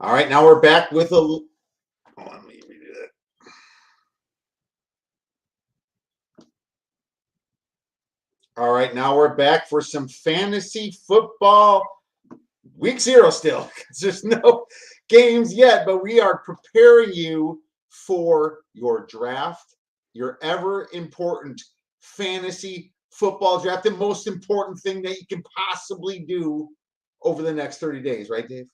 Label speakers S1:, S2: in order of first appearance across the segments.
S1: All right, now we're back with a. Oh, let me redo that. All right, now we're back for some fantasy football. Week 0 still, because there's no games yet, but we are preparing you for your draft, your ever important fantasy football draft, the most important thing that you can possibly do over the next 30 days, right, Dave?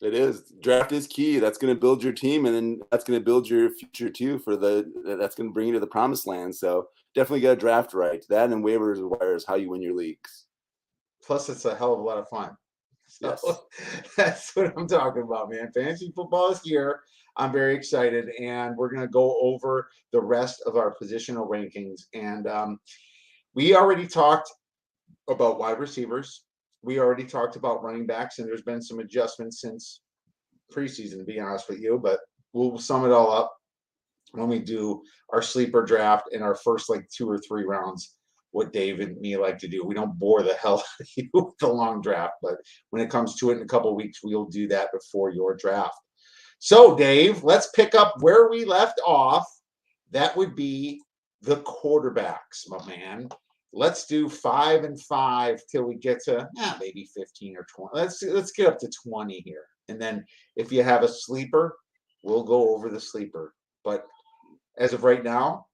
S2: It is. Draft is key. That's going to build your team, and then that's going to build your future too. That's going to bring you to the promised land. So definitely got to draft right. That and waivers and wires, how you win your leagues.
S1: Plus, it's a hell of a lot of fun.
S2: Yes.
S1: So that's what I'm talking about, man. Fantasy football is here. I'm very excited, and we're going to go over the rest of our positional rankings. And we already talked about wide receivers. We already talked about running backs, and there's been some adjustments since preseason, to be honest with you. But we'll sum it all up when we do our sleeper draft in our first like 2 or 3 rounds. What Dave and me like to do. We don't bore the hell out of you with the long draft, but when it comes to it in a couple of weeks, we'll do that before your draft. So, Dave, let's pick up where we left off. That would be the quarterbacks, my man. Let's do 5 and 5 till we get to maybe 15 or 20. Let's get up to 20 here, and then if you have a sleeper, we'll go over the sleeper. But as of right now,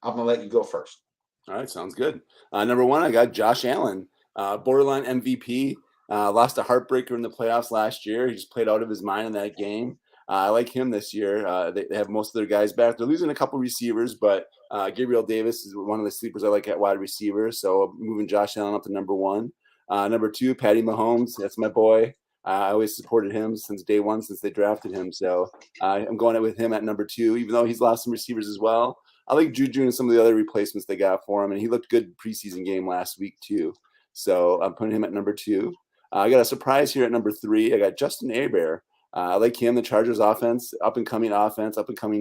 S1: I'm gonna let you go first.
S2: All right, sounds good. Number one, I got Josh Allen, borderline MVP. Lost a heartbreaker in the playoffs last year. He just played out of his mind in that game. I like him this year. They have most of their guys back. They're losing a couple receivers, but Gabriel Davis is one of the sleepers I like at wide receiver. So moving Josh Allen up to number one. Number two, Patty Mahomes. That's my boy. I always supported him since day one, since they drafted him. So I'm going with him at number two, even though he's lost some receivers as well. I like Juju and some of the other replacements they got for him, and he looked good preseason game last week too. So I'm putting him at number two. I got a surprise here at number three. I got Justin Herbert. I like him. The Chargers offense, up and coming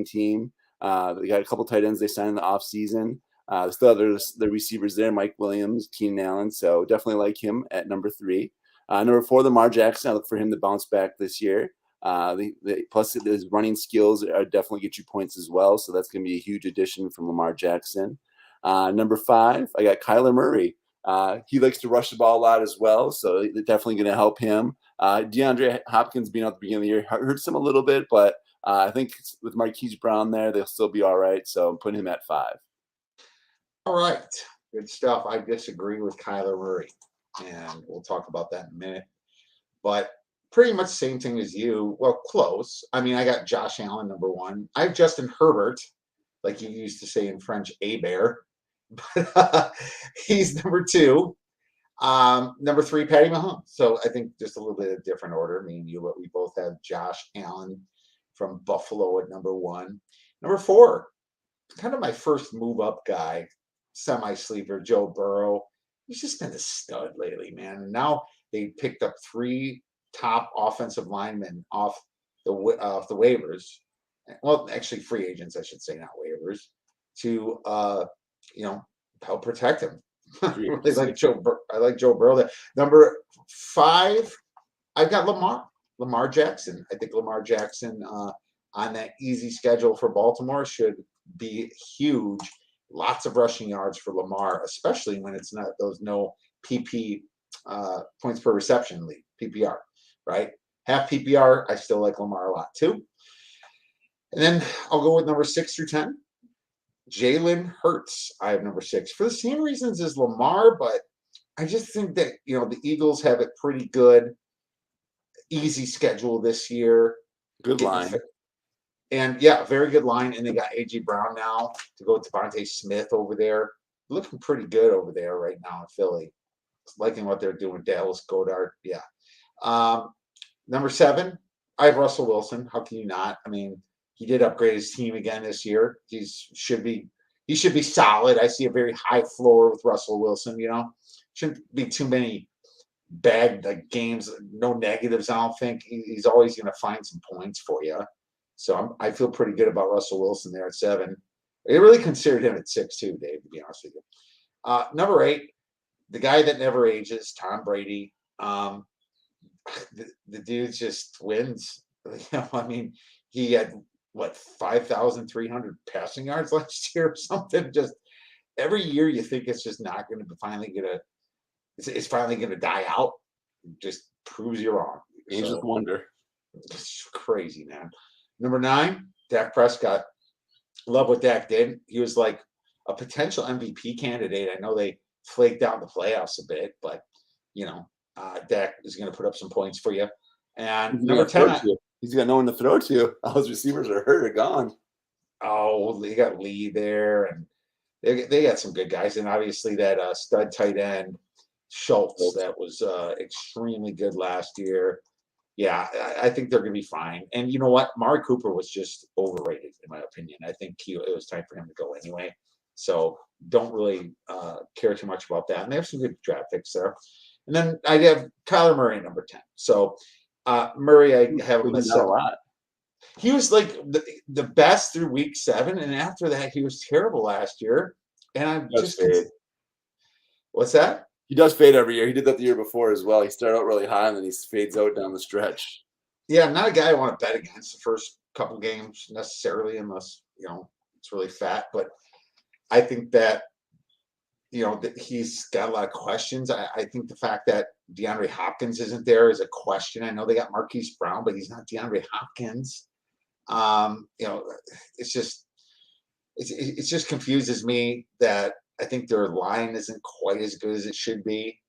S2: team. They got a couple tight ends they signed in the offseason. Still have the receivers there, Mike Williams, Keenan Allen. So definitely like him at number three. Number four, Lamar Jackson. I look for him to bounce back this year. Plus his running skills are definitely get you points as well. So that's going to be a huge addition from Lamar Jackson. Number five, I got Kyler Murray. He likes to rush the ball a lot as well, so definitely going to help him. DeAndre Hopkins being out at the beginning of the year hurts him a little bit, but I think with Marquise Brown there, they'll still be all right. So I'm putting him at five.
S1: All right, good stuff. I disagree with Kyler Murray, and we'll talk about that in a minute. But pretty much the same thing as you. Well, close. I mean, I got Josh Allen number one. I have Justin Herbert, like you used to say in French, a bear. But he's number two. Number three, Patty Mahomes. So I think just a little bit of different order. Me and you, but we both have Josh Allen from Buffalo at number one. Number four, kind of my first move up guy, semi sleeper, Joe Burrow. He's just been a stud lately, man. And now they picked up 3 top offensive linemen off the waivers. Well, actually, free agents, I should say, not waivers, to you know help protect him. Really like I like Joe Burrow. There. Number five, I've got Lamar Jackson. I think Lamar Jackson on that easy schedule for Baltimore should be huge. Lots of rushing yards for Lamar, especially when it's not those no PP points per reception league PPR, right? Half PPR, I still like Lamar a lot too. And then I'll go with number 6 through 10. Jalen Hurts, I have number 6 for the same reasons as Lamar, but I just think that the Eagles have it pretty good, easy schedule this year.
S2: Good line.
S1: And yeah, very good line. And they got AJ Brown now to go with Devontae Smith over there. Looking pretty good over there right now in Philly. Liking what they're doing. Dallas Goedert, yeah. Number 7, I have Russell Wilson. How can you not? I mean, he did upgrade his team again this year. He should be solid. I see a very high floor with Russell Wilson. Shouldn't be too many bad games. No negatives. I don't think he's always going to find some points for you. So I feel pretty good about Russell Wilson there at 7. I really considered him at 6 too, Dave. To be honest with you. Number 8, the guy that never ages, Tom Brady. The dude just wins. I mean, he had what 5,300 passing yards last year or something. Just every year, you think it's just not going to finally get a. It's finally going to die out. Just proves you wrong.
S2: Angels
S1: So
S2: wonder.
S1: it's crazy, man. Number 9, Dak Prescott. Love what Dak did. He was like a potential MVP candidate. I know they flaked out in the playoffs a bit, but Dak is going to put up some points for you. And
S2: He's
S1: number
S2: got throw
S1: 10,
S2: to. He's got no one to throw to. All his receivers are hurt or gone.
S1: oh, they got Lee there, and they got some good guys, and obviously that stud tight end Schultz that was extremely good last year. Yeah, I think they're going to be fine. And you know what? Mari Cooper was just overrated, in my opinion. I think it was time for him to go anyway. So don't really care too much about that. And they have some good draft picks there. And then I'd have Kyler Murray at number 10. So Murray, I have him as
S2: Not a
S1: 7.
S2: lot.
S1: He was like the best through week 7. And after that, he was terrible last year. And I'm just
S2: fade.
S1: What's that?
S2: He does fade every year. He did that the year before as well. He started out really high and then he fades out down the stretch.
S1: Yeah, I'm not a guy I want to bet against the first couple games necessarily, unless it's really fat. But I think that that he's got a lot of questions. I think the fact that DeAndre Hopkins isn't there is a question. I know they got Marquise Brown, but he's not DeAndre Hopkins. It just confuses me that I think their line isn't quite as good as it should be.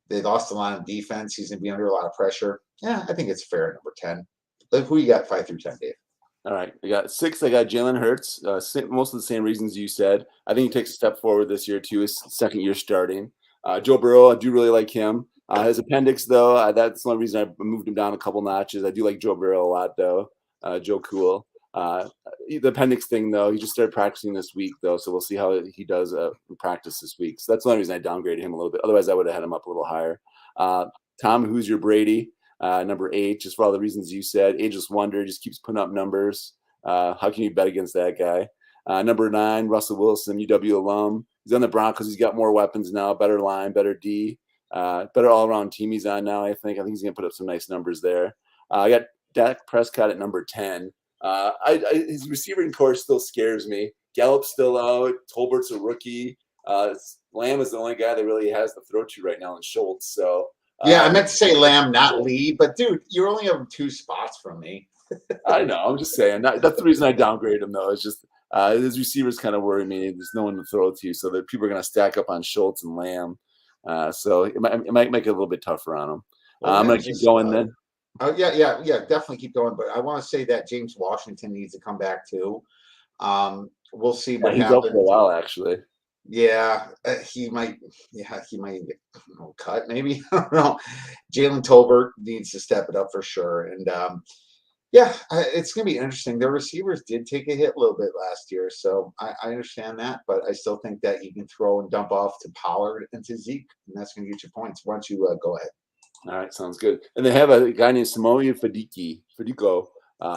S1: They lost a lot of defense. He's going to be under a lot of pressure. Yeah, I think it's fair at number 10. But who you got 5 through 10, Dave?
S2: All right. I got 6. I got Jalen Hurts. Most of the same reasons you said. I think he takes a step forward this year, too. His second year starting. Joe Burrow, I do really like him. His appendix, though, that's the only reason I moved him down a couple notches. I do like Joe Burrow a lot, though. Joe Cool. The appendix thing, though, he just started practicing this week, though, so we'll see how he does in practice this week. So that's the only reason I downgraded him a little bit. Otherwise, I would have had him up a little higher. Tom, who's your Brady? Number 8, just for all the reasons you said. Ageless Wonder just keeps putting up numbers. How can you bet against that guy? Number 9, Russell Wilson, UW alum. He's on the Broncos. He's got more weapons now, better line, better D, better all-around team he's on now, I think. I think he's going to put up some nice numbers there. I got Dak Prescott at number 10. His receiving core still scares me. Gallup's still out. Tolbert's a rookie. Lamb is the only guy that really has the throw to right now in Schultz. So
S1: yeah, I meant to say Lamb, not Lee. But dude, you're only having 2 spots from me.
S2: I know. I'm just saying. That's the reason I downgraded him, though. It's just his receivers kind of worry me. There's no one to throw to, so that people are going to stack up on Schultz and Lamb. So it might make it a little bit tougher on him.
S1: Well,
S2: I'm going to keep going then.
S1: Yeah, definitely keep going. But I want to say that James Washington needs to come back too. We'll see what
S2: he's
S1: happens.
S2: out for a while, actually.
S1: Yeah, he might. Yeah, he might get cut. Maybe I don't know. Jalen Tolbert needs to step it up for sure. And it's going to be interesting. Their receivers did take a hit a little bit last year, so I understand that. But I still think that you can throw and dump off to Pollard and to Zeke, and that's going to get you points. Why don't you go ahead?
S2: All right, sounds good. And they have a guy named Samoa Fadico,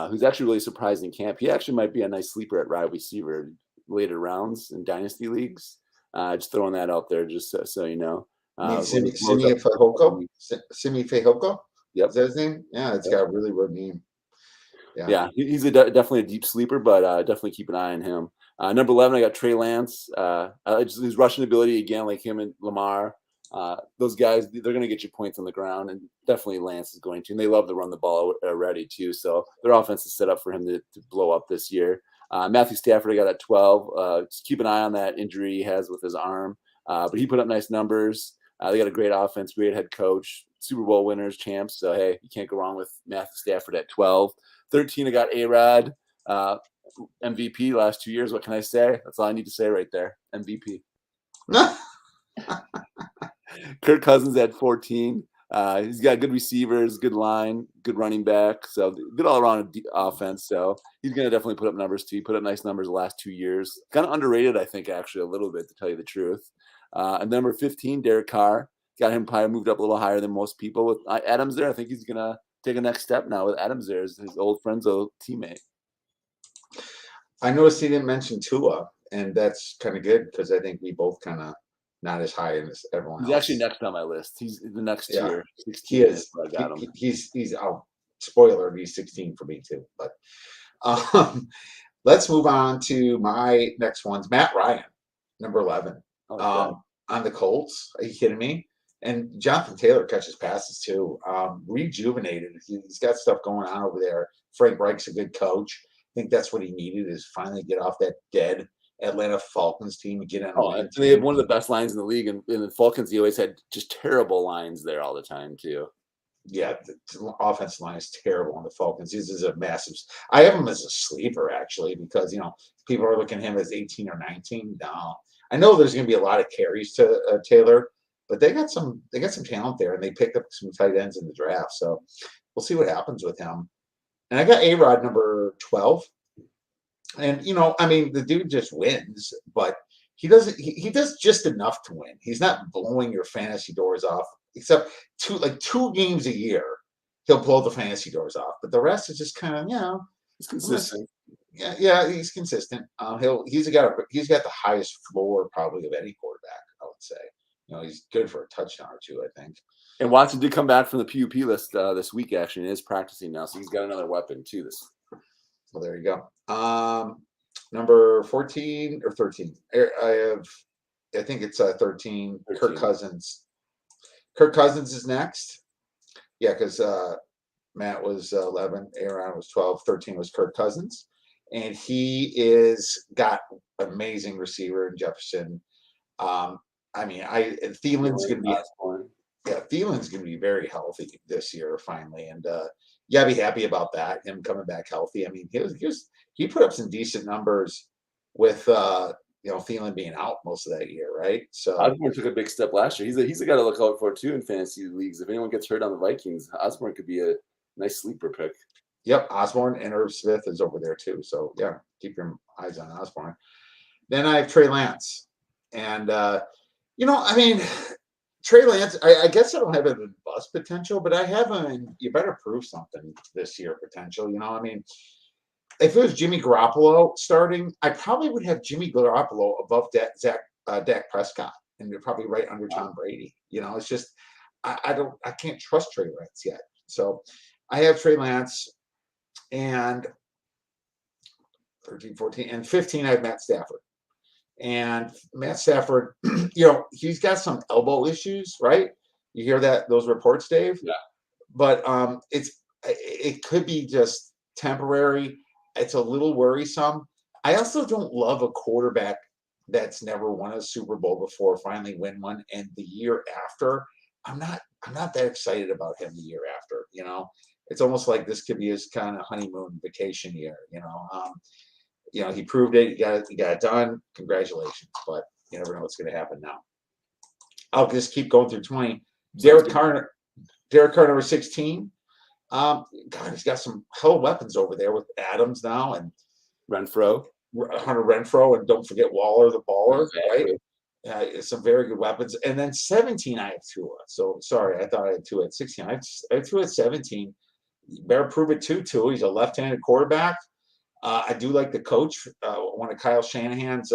S2: who's actually really surprised in camp. He actually might be a nice sleeper at wide receiver later rounds in dynasty leagues. Just throwing that out there, just so you know.
S1: Simi Fehoko? Simi Fehoko?
S2: Yep.
S1: Is that his name? Yeah, it's got a really weird name.
S2: Yeah, he's definitely a deep sleeper, but definitely keep an eye on him. Number 11, I got Trey Lance. His rushing ability, again, like him and Lamar. Those guys, they're going to get you points on the ground, and definitely Lance is going to. And they love to run the ball already, too. So their offense is set up for him to blow up this year. Matthew Stafford, I got at 12. Just keep an eye on that injury he has with his arm. But he put up nice numbers. They got a great offense, great head coach, Super Bowl winners, champs. So, hey, you can't go wrong with Matthew Stafford at 12. 13, I got A-Rod, MVP last 2 years. What can I say? That's all I need to say right there. MVP. Kirk Cousins at 14. He's got good receivers, good line, good running back. So good all-around offense. So he's going to definitely put up numbers too. He put up nice numbers the last 2 years. Kind of underrated, I think, actually, a little bit, to tell you the truth. And number 15, Derek Carr. Got him probably moved up a little higher than most people. With Adams there, I think he's going to take a next step now with Adams there as his old friend's old teammate.
S1: I noticed he didn't mention Tua, and that's kind of good because I think we both kind of not as high as everyone else.
S2: He's actually next on my list. He's the next tier.
S1: He is. He's Spoiler, he's 16 for me too. But um, let's move on to my next ones. Matt Ryan, number 11,
S2: I like that.
S1: on the Colts. Are you kidding me? And Jonathan Taylor catches passes too. Rejuvenated. He's got stuff going on over there. Frank Reich's a good coach. I think that's what he needed, is finally get off that dead Atlanta Falcons team and get on a
S2: Oh,
S1: win
S2: and they
S1: team.
S2: have one of the best lines in the league, and in the Falcons, he always had just terrible lines there all the time too.
S1: Yeah, the offensive line is terrible on the Falcons. This is a massive. I have him as a sleeper actually, because people are looking at him as 18 or 19. No, I know there's going to be a lot of carries to Taylor, but they got some talent there, and they picked up some tight ends in the draft. So we'll see what happens with him. And I got A-Rod number 12, and I mean, the dude just wins, but he doesn't. He does just enough to win. He's not blowing your fantasy doors off, except two games a year. He'll blow the fantasy doors off, but the rest is just kind of
S2: It's consistent.
S1: Yeah, he's consistent. He's got the highest floor probably of any quarterback, I would say. He's good for a touchdown or two, I think.
S2: And Watson did come back from the PUP list this week, actually, and is practicing now, so he's got another weapon too.
S1: Well, there you go. Number 14 or 13. I think it's 13.
S2: 13.
S1: Kirk Cousins. Kirk Cousins is next. Yeah, because Matt was 11, Aaron was 12, 13 was Kirk Cousins, and he is got amazing receiver in Jefferson. I mean, Thielen's going to be. Yeah, Thielen's going to be very healthy this year finally, and be happy about that. Him coming back healthy. I mean, he put up some decent numbers with Thielen being out most of that year, right? So
S2: Osborne took a big step last year. He's a guy to look out for too in fantasy leagues. If anyone gets hurt on the Vikings, Osborne could be a nice sleeper pick.
S1: Yep, Osborne and Irv Smith is over there too. So yeah, keep your eyes on Osborne. Then I have Trey Lance, and I mean, Trey Lance, I guess I don't have him in bust potential, but I have him in you better prove something this year potential. I mean, if it was Jimmy Garoppolo starting, I probably would have Jimmy Garoppolo above Dak Prescott, and they're probably right under Tom Brady. It's just I can't trust Trey Lance yet. So I have Trey Lance, and 13, 14, and 15 I have Matt Stafford. And Matt Stafford, he's got some elbow issues, right? You hear those reports, Dave?
S2: Yeah.
S1: But it could be just temporary. It's a little worrisome. I also don't love a quarterback that's never won a Super Bowl before finally win one, and the year after, I'm not that excited about him the year after. It's almost like this could be his kind of honeymoon vacation year. He proved it. He got it done. Congratulations. But you never know what's going to happen now. I'll just keep going through 20. Derek Carr, number 16. God, he's got some hell of weapons over there with Adams now and
S2: Renfro.
S1: Hunter Renfro, and don't forget Waller, the baller,
S2: Exactly.
S1: right? Some very good weapons. And then 17, I have Tua. So sorry, I thought I had Tua at 16. I have Tua at 17. You better prove it too, Tua. He's a left-handed quarterback. I do like the coach, one of Kyle Shanahan's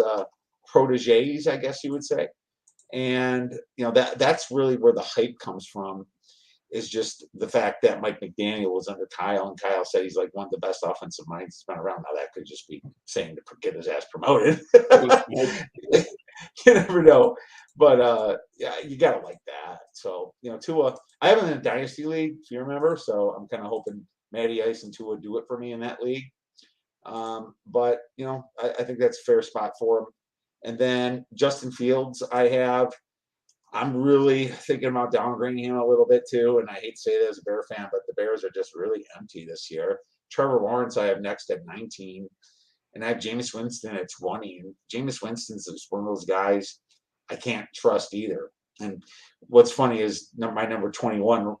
S1: proteges, I guess you would say. And that's really where the hype comes from, is just the fact that Mike McDaniel was under Kyle, and Kyle said he's like one of the best offensive minds that's been around. Now that could just be saying to get his ass promoted. You never know. But yeah, you gotta like that. So Tua, I have him in a dynasty league, if you remember. So I'm kind of hoping Matty Ice and Tua do it for me in that league. But I think that's a fair spot for him. And then Justin Fields, I'm really thinking about downgrading him a little bit too. And I hate to say that as a Bear fan, but the Bears are just really empty this year. Trevor Lawrence I have next at 19, and I have Jameis Winston at 20. And Jameis Winston's one of those guys I can't trust either. And what's funny is my number 21,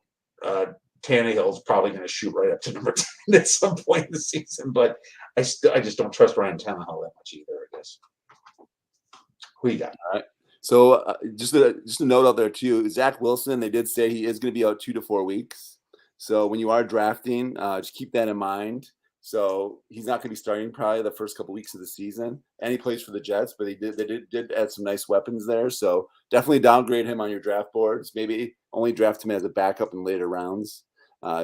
S1: Tannehill's probably going to shoot right up to number 10 at some point in the season, but I just don't trust Ryan Tannehill that much either, I guess. Who you got?
S2: All right. So just a note out there too, Zach Wilson, they did say he is going to be out 2 to 4 weeks. So when you are drafting, just keep that in mind. So he's not going to be starting probably the first couple weeks of the season, and he plays for the Jets, but they did add some nice weapons there. So definitely downgrade him on your draft boards. Maybe only draft him as a backup in later rounds.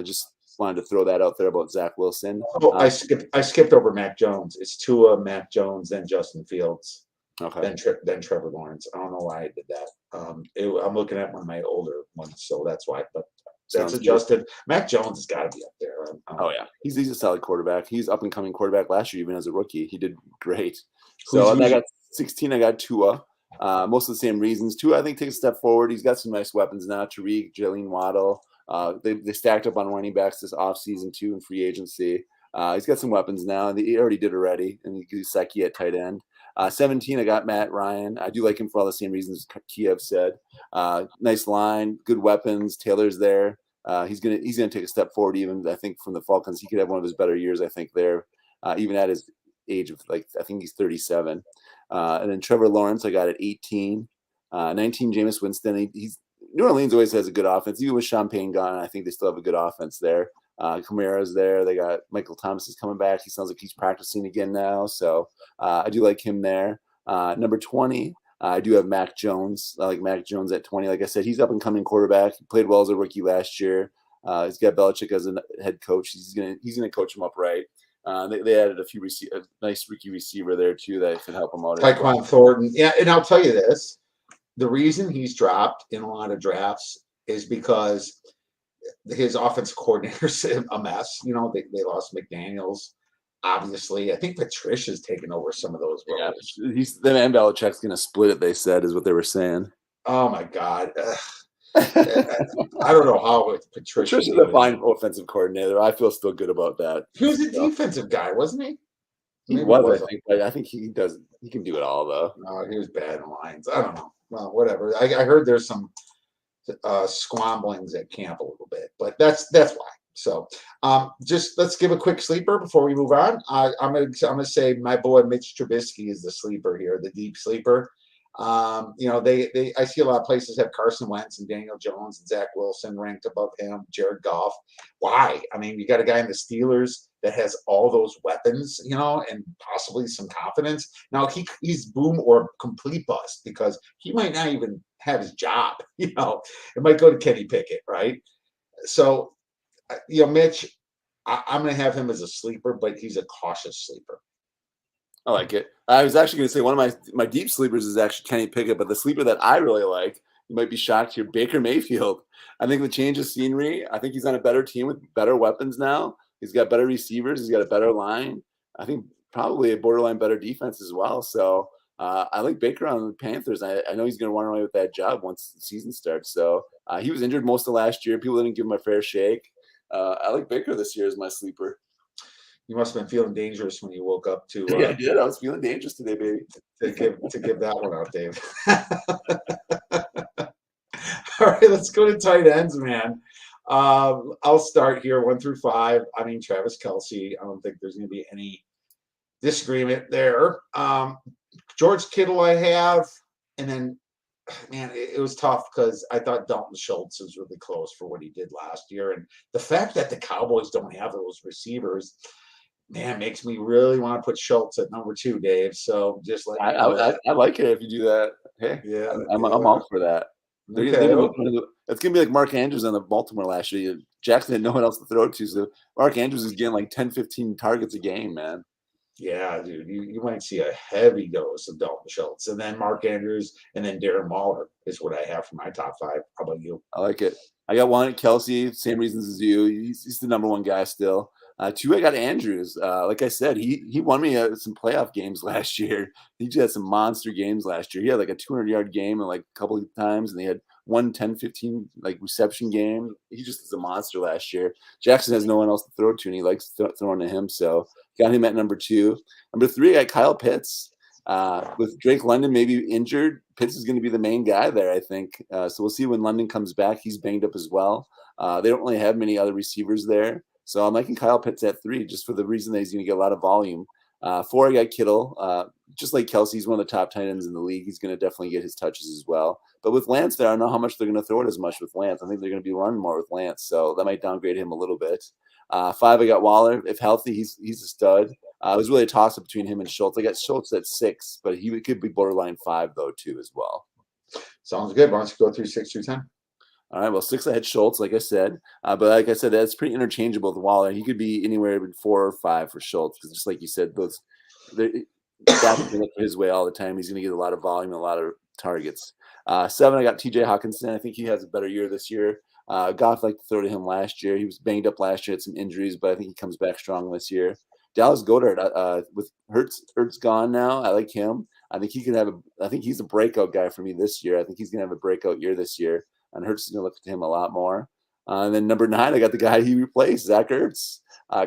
S2: Just wanted to throw that out there about Zach Wilson.
S1: Oh, I skipped over Mac Jones. It's Tua, Mac Jones, then Justin Fields,
S2: Okay.
S1: then Trevor Lawrence. I don't know why I did that. I'm looking at one of my older ones, so that's why. But that's
S2: Sounds
S1: adjusted.
S2: good.
S1: Mac Jones has got to be up there.
S2: Oh yeah, he's a solid quarterback. He's up and coming quarterback last year, even as a rookie. He did great.
S1: Who's
S2: So I got 16. I got Tua. Most of the same reasons. Tua, I think, takes a step forward. He's got some nice weapons now. Tariq, Jalen Waddle. They stacked up on running backs this offseason too in free agency. He's got some weapons now. He already did already, and Gesicki at tight end. 17, I got Matt Ryan. I do like him for all the same reasons Kiev said. Nice line, good weapons. Taylor's there. He's gonna take a step forward. Even I think from the Falcons, he could have one of his better years. I think there, even at his age of I think he's 37. And then Trevor Lawrence, I got at 18. 19, Jameis Winston. He's New Orleans always has a good offense. Even with Sean Payne gone, I think they still have a good offense there. Kamara's there. They got Michael Thomas is coming back. He sounds like he's practicing again now. So I do like him there. Number 20, I do have Mac Jones. I like Mac Jones at 20. Like I said, he's up and coming quarterback. He played well as a rookie last year. He's got Belichick as a head coach. He's gonna coach him up right. They added a nice rookie receiver there too that can help him out.
S1: Tyquan Thornton. Yeah, and I'll tell you this: the reason he's dropped in a lot of drafts is because his offensive coordinator's a mess. You know, they lost McDaniels. Obviously, I think Patricia's taken over some of those roles.
S2: Yeah, then and Belichick's going to split it. They said is what they were saying.
S1: Oh my God, I don't know how
S2: Patricia's a fine offensive coordinator. I feel still good about that.
S1: He was a defensive guy, wasn't he?
S2: He was, I think, but I think he can do it all though.
S1: No, he was bad in lines. I don't know. Well, whatever. I heard there's some squamblings at camp a little bit, but that's why. So just let's give a quick sleeper before we move on. I'm gonna say my boy Mitch Trubisky is the sleeper here, the deep sleeper. You know, I see a lot of places have Carson Wentz and Daniel Jones and Zach Wilson ranked above him, Jared Goff. Why? I mean, you got a guy in the Steelers that has all those weapons, you know, and possibly some confidence. Now he's boom or complete bust because he might not even have his job. You know, it might go to Kenny Pickett, right? So, you know, Mitch, I'm going to have him as a sleeper, but he's a cautious sleeper.
S2: I like it. I was actually going to say one of my deep sleepers is actually Kenny Pickett, but the sleeper that I really like, you might be shocked here, Baker Mayfield. I think the change of scenery, I think he's on a better team with better weapons now. He's got better receivers. He's got a better line. I think probably a borderline better defense as well. So I like Baker on the Panthers. I know he's going to run away with that job once the season starts. So he was injured most of last year. People didn't give him a fair shake. I like Baker this year as my sleeper.
S1: You must have been feeling dangerous when you woke up to.
S2: Yeah, I did. I was feeling dangerous today, baby.
S1: To give that one out, Dave. All right, let's go to tight ends, man. I'll start here 1 through 5. I mean, Travis Kelce. I don't think there's going to be any disagreement there. George Kittle, I have, and then, man, it was tough because I thought Dalton Schultz was really close for what he did last year, and the fact that the Cowboys don't have those receivers, man, makes me really want to put Schultz at number 2, Dave. So just like
S2: I like it if you do that. Hey, yeah, I'm all for that. It's gonna be like Mark Andrews on the Baltimore last year. Jackson had no one else to throw it to, so Mark Andrews is getting like 10, 15 targets a game, man.
S1: Yeah, dude, you might see a heavy dose of Dalton Schultz, and then Mark Andrews, and then Darren Waller is what I have for my top 5. How about you?
S2: I like it. I got 1 at Kelce, same reasons as you. He's the number 1 guy still. 2, I got Andrews. Like I said, he won me some playoff games last year. He just had some monster games last year. He had like a 200-yard game and like a couple of times, and they had 1 10, 15 like reception game. He just is a monster last year. Jackson has no one else to throw to, and he likes throwing to him. So got him at number 2. Number 3, I got Kyle Pitts. With Drake London maybe injured, Pitts is going to be the main guy there, I think. So we'll see when London comes back. He's banged up as well. They don't really have many other receivers there. So I'm liking Kyle Pitts at 3 just for the reason that he's going to get a lot of volume. 4, I got Kittle. Just like Kelce, he's one of the top tight ends in the league. He's going to definitely get his touches as well. But with Lance there, I don't know how much they're going to throw it as much with Lance. I think they're going to be running more with Lance. So that might downgrade him a little bit. 5, I got Waller. If healthy, he's a stud. It was really a toss-up between him and Schultz. I got Schultz at 6, but he could be borderline 5, though, too, as well.
S1: Sounds good. Why don't you go through 6 through 10?
S2: All right. Well, 6 I had Schultz, like I said, but like I said, that's pretty interchangeable with Waller. He could be anywhere between 4 or 5 for Schultz because just like you said, those stats can look his way all the time. He's going to get a lot of volume, a lot of targets. 7, I got T.J. Hawkinson. I think he has a better year this year. Goff liked to throw to him last year. He was banged up last year, had some injuries, but I think he comes back strong this year. Dallas Goedert, with Hurts gone now, I like him. I think he can have I think he's a breakout guy for me this year. I think he's going to have a breakout year this year, and Hurts is going to look to him a lot more. And then number 9, I got the guy he replaced, Zach Ertz.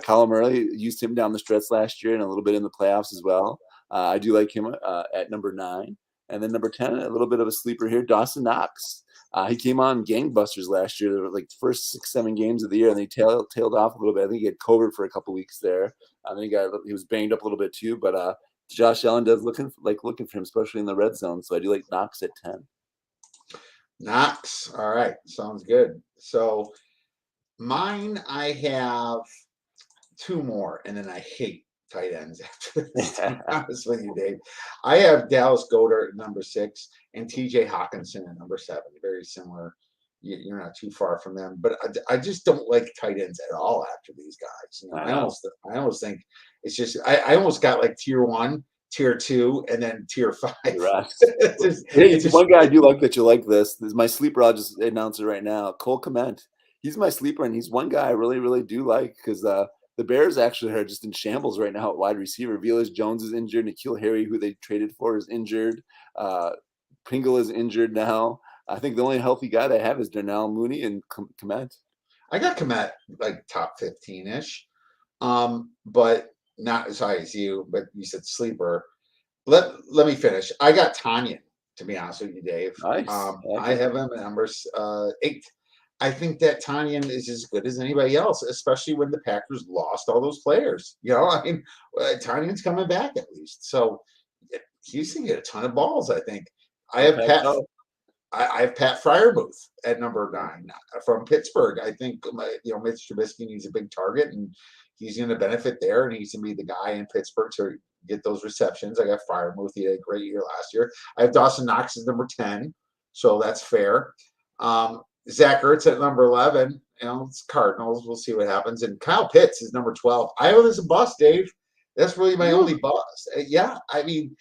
S2: Colin Murray used him down the stretch last year and a little bit in the playoffs as well. I do like him at number 9. And then number 10, a little bit of a sleeper here, Dawson Knox. He came on gangbusters last year. They were like the first 6-7 games of the year, and they tailed off a little bit. I think he had COVID for a couple weeks there. I think he was banged up a little bit too. But Josh Allen does looking for him, especially in the red zone. So I do like Knox at 10.
S1: Knox. All right. Sounds good. So mine, I have 2 more, and then I hate tight ends after this, to be honest with you, Dave. I have Dallas Goedert at number 6 and TJ Hawkinson at number 7. Very similar. You're not too far from them, but I just don't like tight ends at all after these guys. You know, I almost think it's just I almost got like tier 1, tier 2, and then tier 5.
S2: One guy I do like that you like this is my sleeper. I'll just announce it right now. Cole Kmet. He's my sleeper, and he's one guy I really, really do like because the Bears actually are just in shambles right now at wide receiver. Velus Jones is injured. N'Keal Harry, who they traded for, is injured. Pringle is injured now. I think the only healthy guy they have is Darnell Mooney and Kmet.
S1: I got Kmet like top 15-ish, but not as high as you. But you said sleeper. Let me finish. I got Tanyan, to be honest with you, Dave.
S2: Nice.
S1: I have him at number 8. I think that Tanyan is as good as anybody else, especially when the Packers lost all those players. You know, I mean, Tanyan's coming back at least. So he's going to get a ton of balls, I think. I have Pat Freiermuth at number 9 from Pittsburgh. I think, Mitch Trubisky needs a big target, and he's going to benefit there, and he's going to be the guy in Pittsburgh to get those receptions. I got Freiermuth. He had a great year last year. I have Dawson Knox as number 10, so that's fair. Zach Ertz at number 11. It's Cardinals. We'll see what happens. And Kyle Pitts is number 12. I have him as a bust, Dave. That's really my only bust. Yeah, I mean,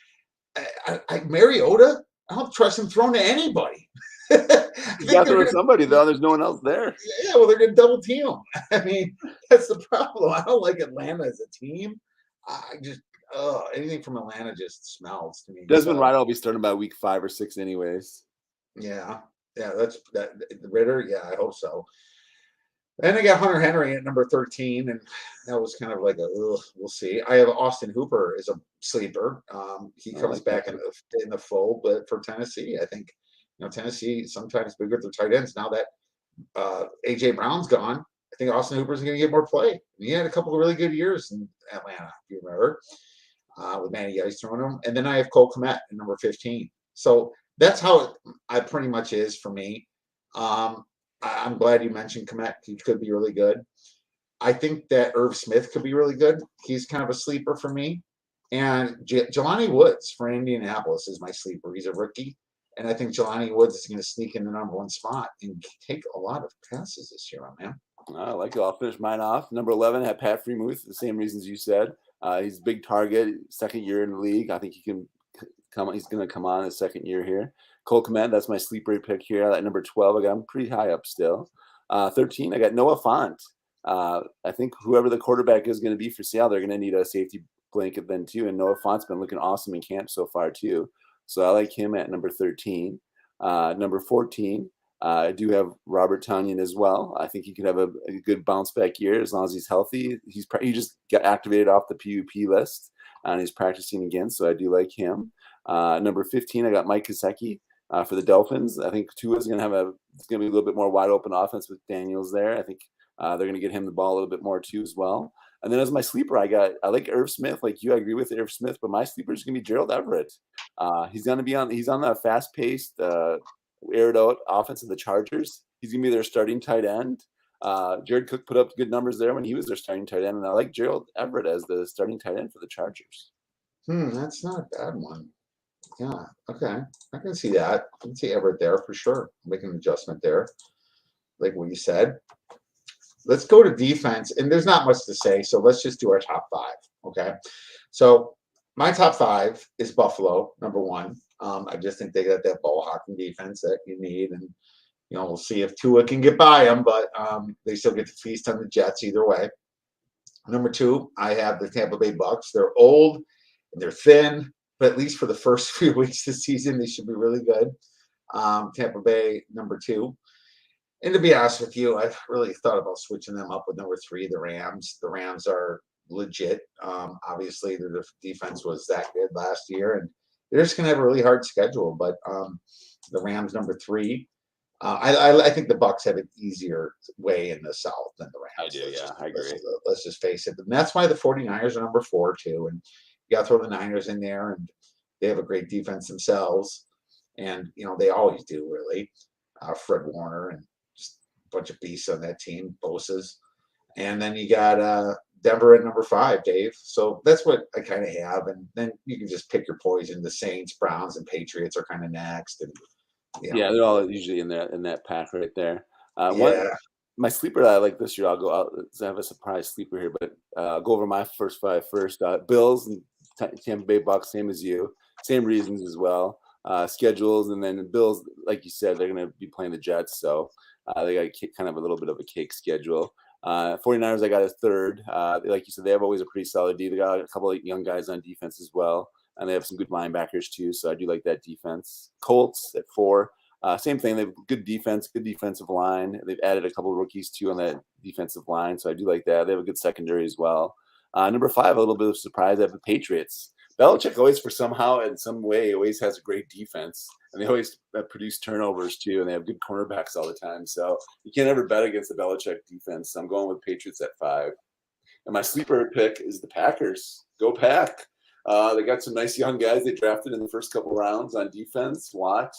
S1: Mariota, I don't trust him thrown to anybody.
S2: You got to throw somebody, though. There's no one else there.
S1: Yeah, well, they're going to double team him. I mean, that's the problem. I don't like Atlanta as a team. Anything from Atlanta just smells to me.
S2: Desmond Ridder will be starting by week 5 or 6 anyways.
S1: Yeah, that's that. Ritter, yeah, I hope so. And I got Hunter Henry at number 13, and that was kind of like we'll see. I have Austin Hooper as a sleeper. He comes back in the fold, but for Tennessee, I think Tennessee sometimes big with their tight ends. Now that AJ Brown's gone, I think Austin Hooper's going to get more play. He had a couple of really good years in Atlanta, if you remember, with Manny Ice throwing him. And then I have Cole Kmet at number 15. So that's how it pretty much is for me. I'm glad you mentioned Kmet. He could be really good. I think that Irv Smith could be really good. He's kind of a sleeper for me. And Jelani Woods for Indianapolis is my sleeper. He's a rookie. And I think Jelani Woods is going to sneak in the number 1 spot and take a lot of passes this year, man.
S2: I like it. I'll finish mine off. Number 11, I have Pat Freiermuth, the same reasons you said. He's a big target, second year in the league. I think he can come. He's going to come on his second year here. Cole Kmet, that's my sleeper pick here. At number 12, I got him pretty high up still. 13, I got Noah Fant. I think whoever the quarterback is going to be for Seattle, they're going to need a safety blanket then too. And Noah Fant's been looking awesome in camp so far too. So I like him at number 13. Number 14, I do have Robert Tonyan as well. I think he could have a good bounce back year as long as he's healthy. He just got activated off the PUP list and he's practicing again. So I do like him. Number 15, I got Mike Gesicki. For the Dolphins, I think Tua is going to it's going to be a little bit more wide open offense with Daniels there. I think they're going to get him the ball a little bit more too as well. And then as my sleeper, I like Irv Smith. Like you, I agree with Irv Smith, but my sleeper is going to be Gerald Everett. He's on the fast paced, aired out offense of the Chargers. He's going to be their starting tight end. Jared Cook put up good numbers there when he was their starting tight end, and I like Gerald Everett as the starting tight end for the Chargers.
S1: That's not a bad one. Yeah, okay. I can see that. I can see Everett there for sure. Make an adjustment there. like what you said. Let's go to defense, and there's not much to say, so let's just do our top five. Okay, so my top five is Buffalo, number one. I just think they got that ball hawking defense that you need, and we'll see if Tua can get by them, but they still get to feast on the Jets either way. Number two, I have the Tampa Bay Bucks. They're old and they're thin, but at least for the first few weeks this season, they should be really good. Tampa Bay, number two. And to be honest with you, I've really thought about switching them up with number three, the Rams. The Rams are legit. Obviously, their defense was that good last year, and they're just going to have a really hard schedule. But the Rams, number three. I think the Bucks have an easier way in the South than the Rams.
S2: I do, yeah, I agree.
S1: Let's just face it. And that's why the 49ers are number four, too. And you got to throw the Niners in there, and they have a great defense themselves. And, they always do, really. Fred Warner and just a bunch of beasts on that team, Bosa's. And then you got Denver at number five, Dave. So that's what I kind of have. And then you can just pick your poison. The Saints, Browns, and Patriots are kind of next. And
S2: yeah, they're all usually in that pack right there. My sleeper that I like this year, I'll go out. I have a surprise sleeper here, but go over my first five first. Bills and Tampa Bay Bucks, same as you, same reasons as well. Schedules, and then the Bills, like you said, they're going to be playing the Jets, so they got kind of a little bit of a cake schedule. 49ers, I got a third. Like you said, they have always a pretty solid D. They got a couple of young guys on defense as well. And they have some good linebackers too, so I do like that defense. Colts at four, same thing. They have good defense, good defensive line. They've added a couple of rookies too on that defensive line, so I do like that. They have a good secondary as well. Number five, a little bit of a surprise. I have the Patriots. Belichick always, for somehow in some way, always has a great defense, and they always produce turnovers too, and they have good cornerbacks all the time. So you can't ever bet against the Belichick defense. So I'm going with Patriots at five. And my sleeper pick is the Packers. Go Pack! They got some nice young guys they drafted in the first couple rounds on defense, Watt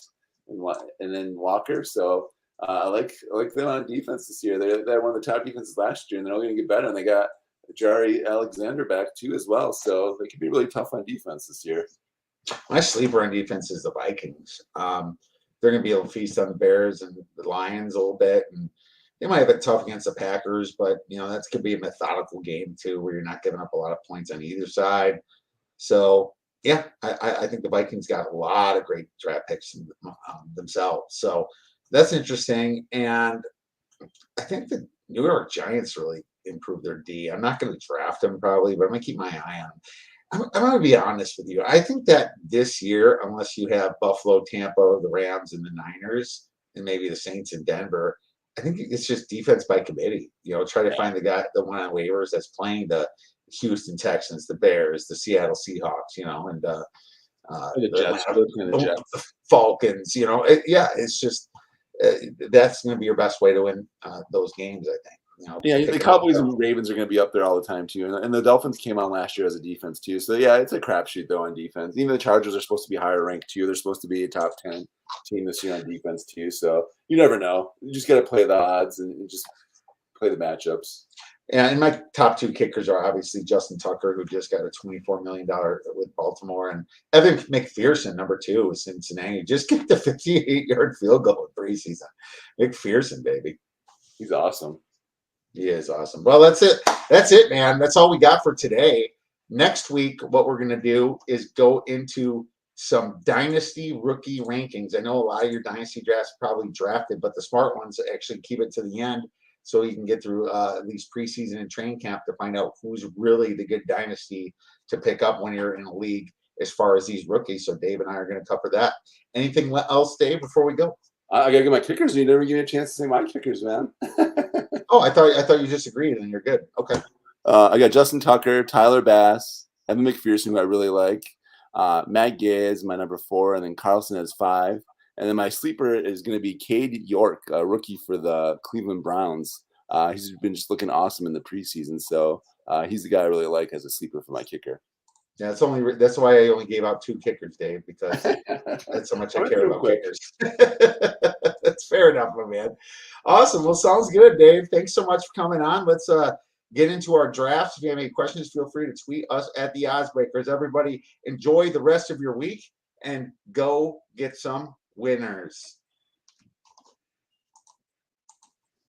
S2: and then Walker. So I like them on defense this year. They're one of the top defenses last year, and they're only going to get better. And they got Jari Alexander back too as well. So they could be really tough on defense this year.
S1: My sleeper on defense is the Vikings. They're going to be able to feast on the Bears and the Lions a little bit, and they might have it tough against the Packers, but that could be a methodical game too, where you're not giving up a lot of points on either side. So, yeah, I think the Vikings got a lot of great draft picks themselves. So that's interesting. And I think the New York Giants really improved their D. I'm not going to draft them probably, but I'm going to keep my eye on them. I'm going to be honest with you. I think that this year, unless you have Buffalo, Tampa, the Rams, and the Niners, and maybe the Saints and Denver, I think it's just defense by committee. Try to find the one on waivers that's playing the Houston Texans, the Bears, the Seattle Seahawks, and the Falcons. It's just that's going to be your best way to win those games, I think.
S2: The Cowboys and Ravens are going to be up there all the time too, and the Dolphins came on last year as a defense too. So yeah, it's a crapshoot though on defense. Even the Chargers are supposed to be higher ranked too. They're supposed to be a top 10 team this year on defense too. So you never know. You just got to play the odds and just play the matchups.
S1: Yeah, and my top two kickers are obviously Justin Tucker, who just got a $24 million with Baltimore, and Evan McPherson, number two, with Cincinnati. Just kicked a 58-yard field goal in preseason. McPherson, baby.
S2: He's awesome.
S1: He is awesome. Well, that's it. That's it, man. That's all we got for today. Next week, what we're going to do is go into some dynasty rookie rankings. I know a lot of your dynasty drafts probably drafted, but the smart ones actually keep it to the end so you can get through at least preseason and training camp to find out who's really the good dynasty to pick up when you're in a league as far as these rookies. So Dave and I are going to cover that. Anything else, Dave, before we go?
S2: I got to get my kickers. You never give me a chance to say my kickers, man.
S1: Oh, I thought you disagreed, and you're good. Okay.
S2: I got Justin Tucker, Tyler Bass, Evan McPherson, who I really like. Matt Gay is my number four, and then Carlson has five. And then my sleeper is going to be Cade York, a rookie for the Cleveland Browns. He's been just looking awesome in the preseason, so he's the guy I really like as a sleeper for my kicker.
S1: Yeah, that's why I only gave out two kickers, Dave, because that's how much I care about kickers. That's fair enough, my man. Awesome. Well, sounds good, Dave. Thanks so much for coming on. Let's get into our drafts. If you have any questions, feel free to tweet us at the Oddsbreakers. Everybody, enjoy the rest of your week and go get some winners.